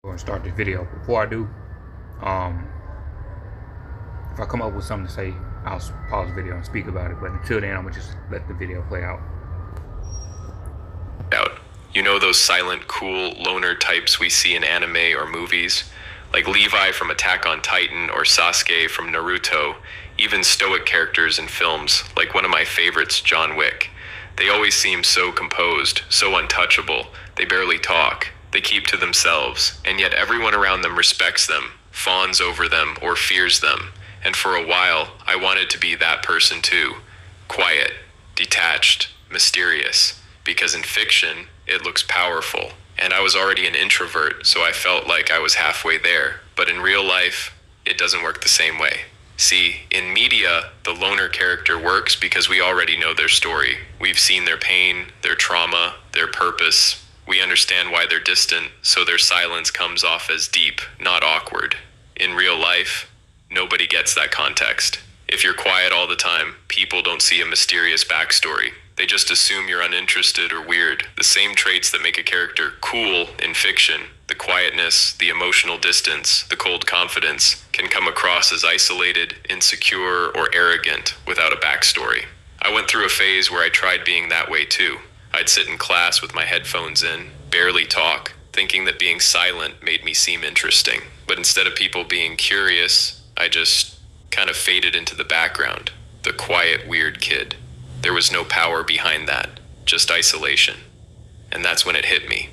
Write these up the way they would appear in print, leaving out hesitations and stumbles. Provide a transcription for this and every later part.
Going to start this video. Before I do, um, if I come up with something to say, I'll pause the video and speak about it. But until then, I'm gonna just let the video play out. You know those silent, cool loner types we see in anime or movies? Like Levi from Attack on Titan or Sasuke from Naruto, even stoic characters in films, like one of my favorites, John Wick. They always seem so composed, so untouchable. They barely talk. They keep to themselves, and yet everyone around them respects them, fawns over them, or fears them. And for a while, I wanted to be that person too. Quiet, detached, mysterious. Because in fiction, it looks powerful. And I was already an introvert, so I felt like I was halfway there. But in real life, it doesn't work the same way. See, in media, the loner character works because we already know their story. We've seen their pain, their trauma, their purpose. We understand why they're distant, so their silence comes off as deep, not awkward. In real life, nobody gets that context. If you're quiet all the time, people don't see a mysterious backstory. They just assume you're uninterested or weird. The same traits that make a character cool in fiction, the quietness, the emotional distance, the cold confidence, can come across as isolated, insecure, or arrogant without a backstory. I went through a phase where I tried being that way too. I'd sit in class with my headphones in, barely talk, thinking that being silent made me seem interesting. But instead of people being curious, I just kind of faded into the background, the quiet, weird kid. There was no power behind that, just isolation. And that's when it hit me.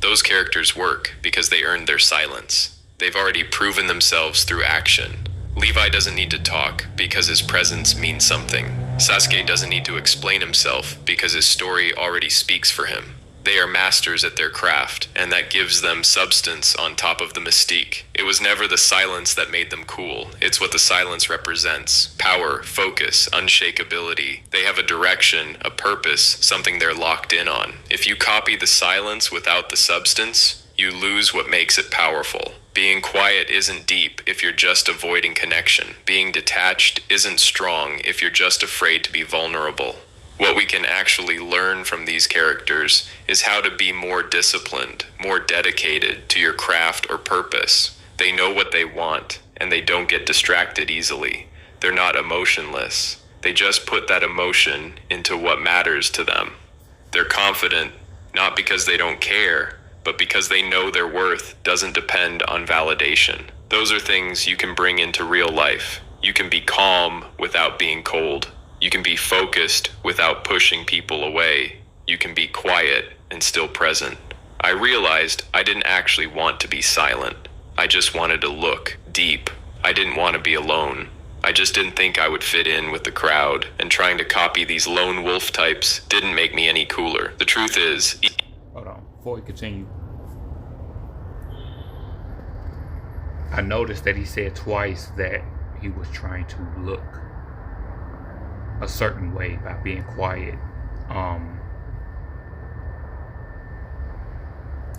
Those characters work because they earned their silence. They've already proven themselves through action. Levi doesn't need to talk because his presence means something. Sasuke doesn't need to explain himself because his story already speaks for him. They are masters at their craft, and that gives them substance on top of the mystique. It was never the silence that made them cool. It's what the silence represents. Power, focus, unshakability. They have a direction, a purpose, something they're locked in on. If you copy the silence without the substance, you lose what makes it powerful. Being quiet isn't deep if you're just avoiding connection. Being detached isn't strong if you're just afraid to be vulnerable. What we can actually learn from these characters is how to be more disciplined, more dedicated to your craft or purpose. They know what they want, and they don't get distracted easily. They're not emotionless. They just put that emotion into what matters to them. They're confident, not because they don't care, but because they know their worth doesn't depend on validation. Those are things you can bring into real life. You can be calm without being cold. You can be focused without pushing people away. You can be quiet and still present. I realized I didn't actually want to be silent. I just wanted to look deep. I didn't want to be alone. I just didn't think I would fit in with the crowd, and trying to copy these lone wolf types didn't make me any cooler. The truth is... Hold on, before we continue, I noticed that he said twice that he was trying to look a certain way by being quiet.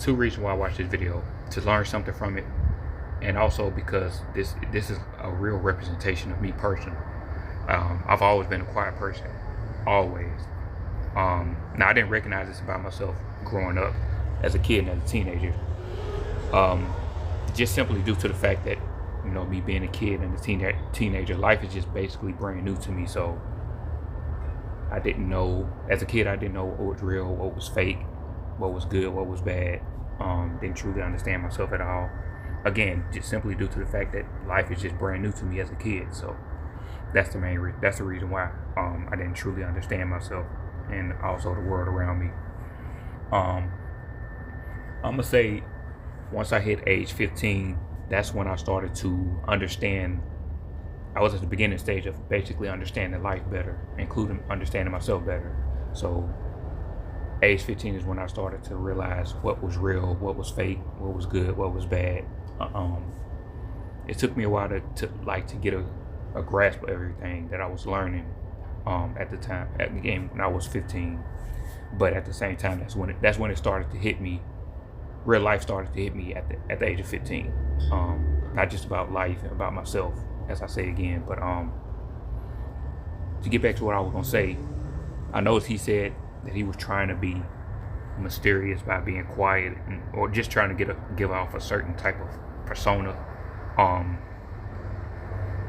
Two reasons why I watched this video: to learn something from it, and also because this is a real representation of me personally. I've always been a quiet person, always. Now I didn't recognize this about myself growing up as a kid and as a teenager. Just simply due to the fact that, you know, me being a kid and a teenager, life is just basically brand new to me. So I didn't know, as a kid, I didn't know what was real, what was fake, what was good, what was bad. Didn't truly understand myself at all. Again, just simply due to the fact that life is just brand new to me as a kid. So that's the main that's the reason why I didn't truly understand myself and also the world around me. I'm gonna say once I hit age 15, that's when I started to understand. I was at the beginning stage of basically understanding life better, including understanding myself better. So age 15 is when I started to realize what was real, what was fake, what was good, what was bad. It took me a while to get a grasp of everything that I was learning at the time, at the game when I was 15. But at the same time, that's when it started to hit me. Real life started to hit me at the age of 15. Not just about life and about myself, as I say again, but to get back to what I was gonna say, I noticed he said that he was trying to be mysterious by being quiet or just trying to give off a certain type of persona. Um,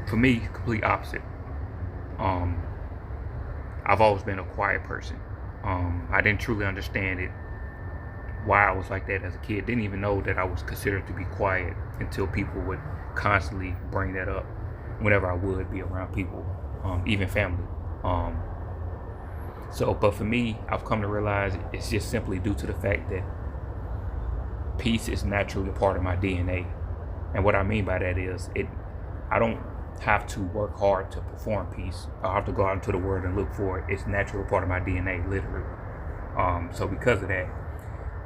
for me, complete opposite. Um, I've always been a quiet person. I didn't truly understand it, why I was like that as a kid. Didn't even know that I was considered to be quiet until people would constantly bring that up whenever I would be around people, even family. But for me, I've come to realize it's just simply due to the fact that peace is naturally a part of my DNA. And what I mean by that is I don't have to work hard to perform peace. I have to go out into the world and look for it. It's naturally a part of my DNA, literally. So because of that,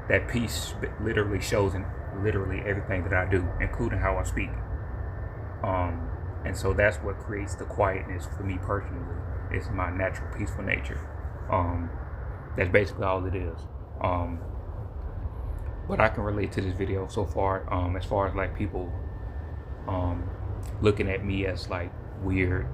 that peace literally shows in literally everything that I do, including how I speak. And so that's what creates the quietness for me personally. It's my natural peaceful nature. That's basically all it is. But I can relate to this video so far, as far as like people looking at me as like weird,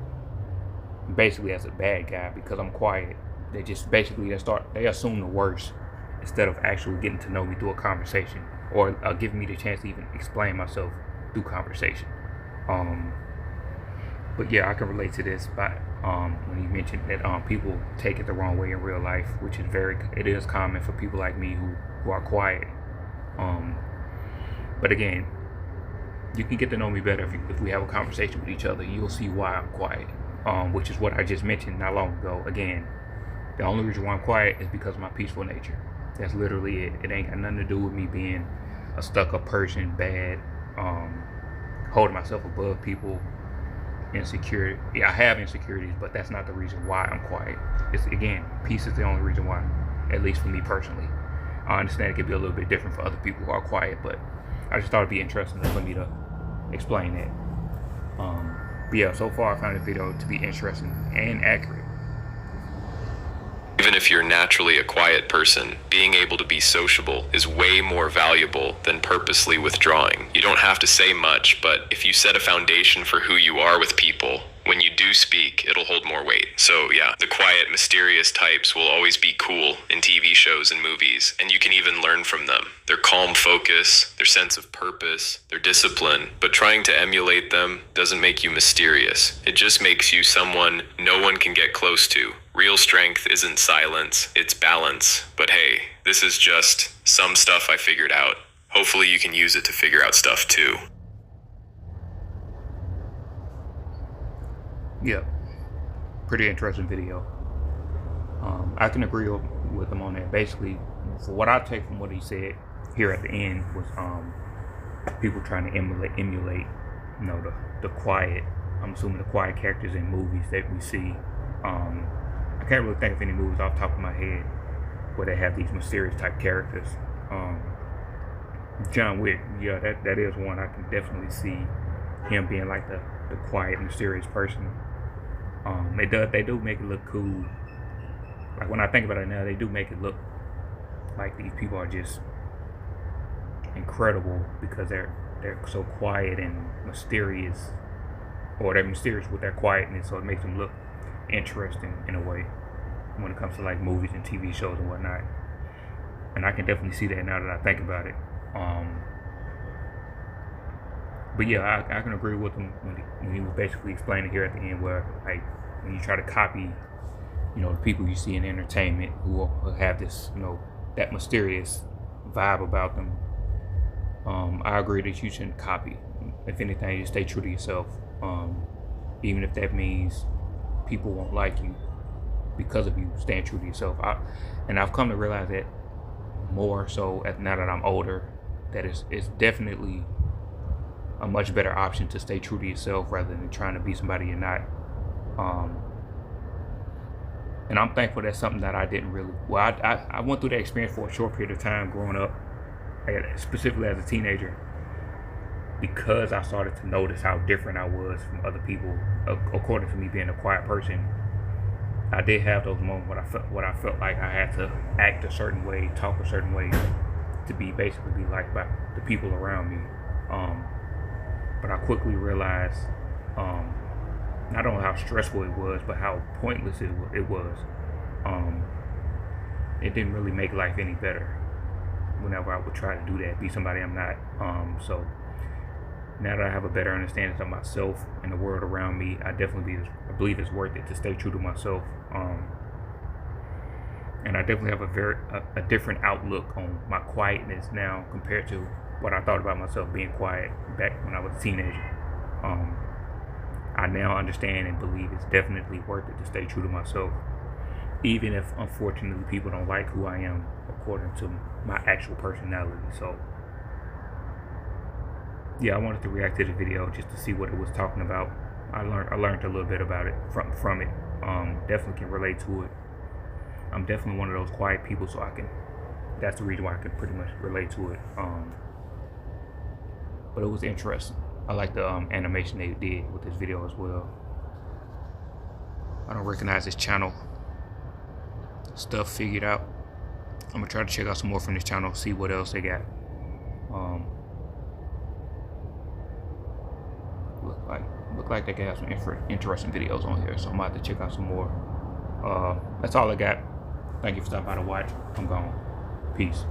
basically as a bad guy because I'm quiet. They just basically they assume the worst instead of actually getting to know me through a conversation or giving me the chance to even explain myself through conversation. But yeah, I can relate to this by when you mentioned that people take it the wrong way in real life, which is it is common for people like me who are quiet. But again, you can get to know me better if we have a conversation with each other. You'll see why I'm quiet, which is what I just mentioned not long ago. Again, the only reason why I'm quiet is because of my peaceful nature. That's literally it. It ain't got nothing to do with me being a stuck-up person, bad, holding myself above people, insecure. Yeah, I have insecurities, but that's not the reason why I'm quiet. It's, again, peace is the only reason why, at least for me personally. I understand it could be a little bit different for other people who are quiet, but I just thought it'd be interesting for me to explain that. But yeah, so far I found the video to be interesting and accurate. Even if you're naturally a quiet person, being able to be sociable is way more valuable than purposely withdrawing. You don't have to say much, but if you set a foundation for who you are with people, when you do speak, it'll hold more weight. So yeah, the quiet, mysterious types will always be cool in TV shows and movies, and you can even learn from them. Their calm focus, their sense of purpose, their discipline, but trying to emulate them doesn't make you mysterious. It just makes you someone no one can get close to. Real strength isn't silence, it's balance. But hey, this is just some stuff I figured out. Hopefully you can use it to figure out stuff too. Yeah, pretty interesting video. I can agree with him on that. Basically, for what I take from what he said here at the end was people trying to emulate, you know, the quiet. I'm assuming the quiet characters in movies that we see. I can't really think of any movies off the top of my head where they have these mysterious type characters. John Wick, yeah, that is one. I can definitely see him being like the quiet, mysterious person. They do make it look cool. Like when I think about it now, they do make it look like these people are just incredible because they're so quiet and mysterious, or they're mysterious with their quietness, so it makes them look interesting in a way when it comes to like movies and TV shows and whatnot. And I can definitely see that now that I think about it. But yeah, I can agree with him when he was basically explaining here at the end where, like, when you try to copy, you know, the people you see in entertainment who have this, you know, that mysterious vibe about them. I agree that you shouldn't copy. If anything, you stay true to yourself. Even if that means people won't like you because of you staying true to yourself. And I've come to realize that more so now that I'm older, that it's definitely a much better option to stay true to yourself rather than trying to be somebody you're not. And I'm thankful that's something that I didn't really, I went through that experience for a short period of time growing up, specifically as a teenager, because I started to notice how different I was from other people, according to me being a quiet person. I did have those moments when I felt like I had to act a certain way, talk a certain way, to basically be liked by the people around me. But I quickly realized not only how stressful it was, but how pointless it was. It didn't really make life any better. whenever I would try to do that, be somebody I'm not. So now that I have a better understanding of myself and the world around me, I believe it's worth it to stay true to myself. And I definitely have a different outlook on my quietness now compared to what I thought about myself being quiet back when I was a teenager. I now understand and believe it's definitely worth it to stay true to myself, even if unfortunately people don't like who I am according to my actual personality. So yeah, I wanted to react to the video just to see what it was talking about. I learned a little bit about it from it. Definitely can relate to it. I'm definitely one of those quiet people, so that's the reason why I can pretty much relate to it. But it was interesting. I like the animation they did with this video as well. I don't recognize this channel. Stuff figured out. I'm gonna try to check out some more from this channel, see what else they got. Look like they got some interesting videos on here, so I'm about to check out some more. That's all I got. Thank you for stopping by to watch. I'm gone. Peace.